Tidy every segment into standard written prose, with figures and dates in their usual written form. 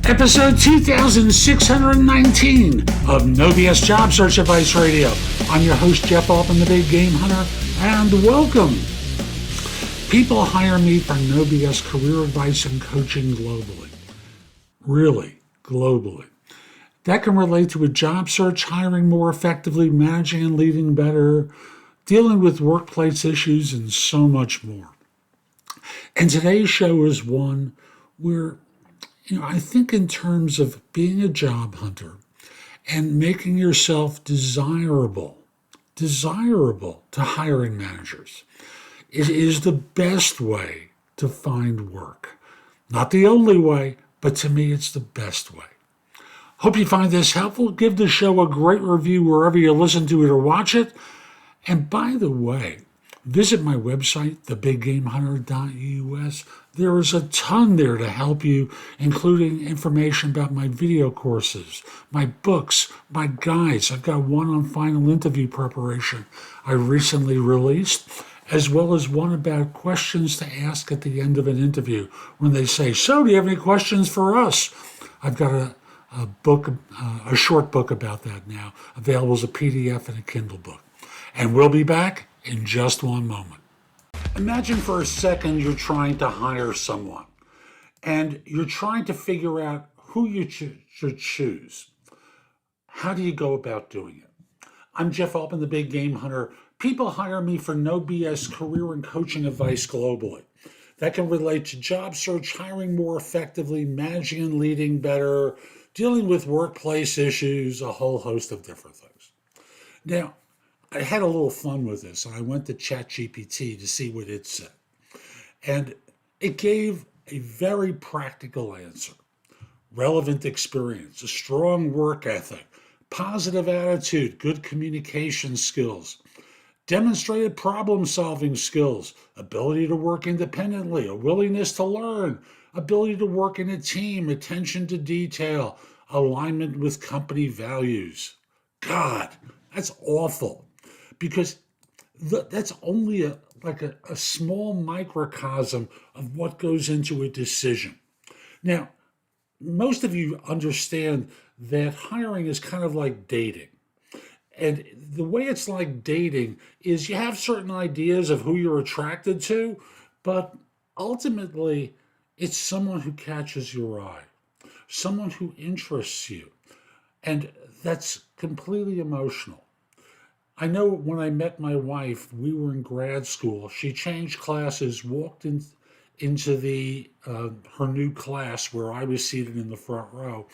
Episode 2619 of No BS Job Search Advice Radio. I'm your host, Jeff Altman, the Big Game Hunter, and welcome. People hire me for no BS career advice and coaching globally. Really, globally. That can relate to a job search, hiring more effectively, managing and leading better, dealing with workplace issues, and so much more. And today's show is one where, I think in terms of being a job hunter and making yourself desirable to hiring managers. It is the best way to find work. Not the only way, but to me, it's the best way. Hope you find this helpful. Give the show a great review wherever you listen to it or watch it. And by the way, visit my website, thebiggamehunter.us. There is a ton there to help you, including information about my video courses, my books, my guides. I've got one on final interview preparation I recently released, as well as one about questions to ask at the end of an interview when they say, "So, do you have any questions for us?" I've got a book, a short book about that now, available as a PDF and a Kindle book. And we'll be back in just one moment. Imagine for a second you're trying to hire someone and you're trying to figure out who you should choose. How do you go about doing it? I'm Jeff Altman, the Big Game Hunter. People hire me for no BS career and coaching advice globally. That can relate to job search, hiring more effectively, managing and leading better, dealing with workplace issues, a whole host of different things. Now, I had a little fun with this, and I went to ChatGPT to see what it said. And it gave a very practical answer. Relevant experience, a strong work ethic, positive attitude, good communication skills, demonstrated problem-solving skills, ability to work independently, a willingness to learn, ability to work in a team, attention to detail, alignment with company values. God, that's awful. Because that's only a small microcosm of what goes into a decision. Now, most of you understand that hiring is kind of like dating. And the way it's like dating is you have certain ideas of who you're attracted to, but ultimately it's someone who catches your eye, someone who interests you. And that's completely emotional. I know when I met my wife, we were in grad school. She changed classes, walked into her new class where I was seated in the front row,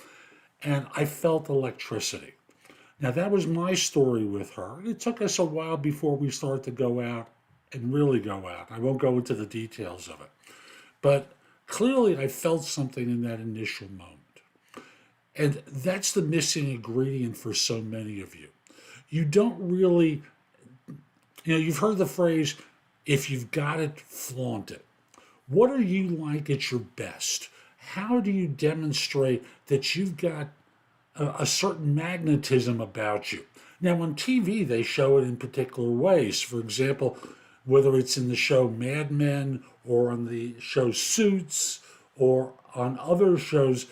and I felt electricity. Now, that was my story with her. It took us a while before we started to go out and really go out. I won't go into the details of it. But clearly, I felt something in that initial moment. And that's the missing ingredient for so many of you. You don't really, you've heard the phrase, if you've got it, flaunt it. What are you like at your best? How do you demonstrate that you've got a certain magnetism about you? Now, on TV, they show it in particular ways. For example, whether it's in the show Mad Men or on the show Suits or on other shows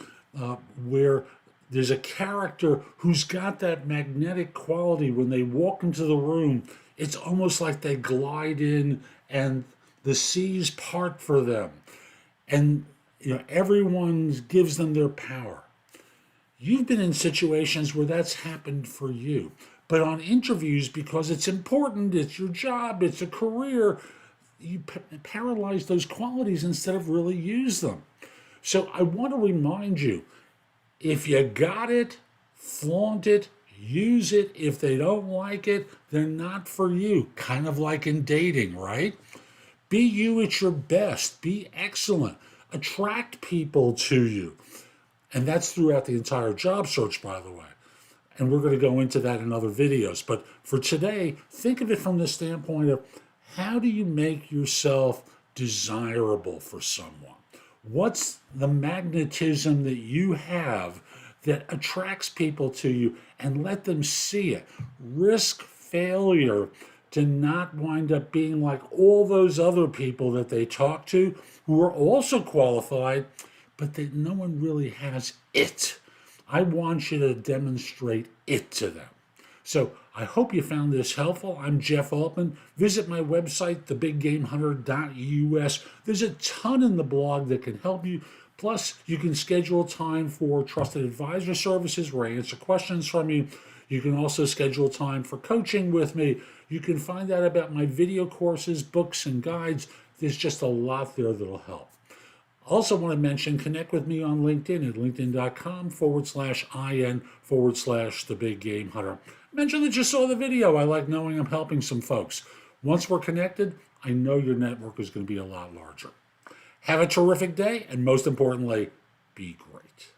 where there's a character who's got that magnetic quality. When they walk into the room, it's almost like they glide in and the seas part for them. And everyone gives them their power. You've been in situations where that's happened for you. But on interviews, because it's important, it's your job, it's a career, you paralyze those qualities instead of really use them. So I want to remind you, if you got it, flaunt it, use it. If they don't like it, they're not for you. Kind of like in dating, right? Be you at your best. Be excellent. Attract people to you. And that's throughout the entire job search, by the way. And we're going to go into that in other videos. But for today, think of it from the standpoint of how do you make yourself desirable for someone? What's the magnetism that you have that attracts people to you, and let them see it? Risk failure to not wind up being like all those other people that they talk to who are also qualified, but that no one really has it. I want you to demonstrate it to them. So I hope you found this helpful. I'm Jeff Altman. Visit my website, thebiggamehunter.us. There's a ton in the blog that can help you. Plus, you can schedule time for trusted advisor services where I answer questions from you. You can also schedule time for coaching with me. You can find out about my video courses, books, and guides. There's just a lot there that'll help. Also want to mention, connect with me on LinkedIn at linkedin.com/IN/The Big Game Hunter. Mention that you saw the video. I like knowing I'm helping some folks. Once we're connected, I know your network is going to be a lot larger. Have a terrific day, and most importantly, be great.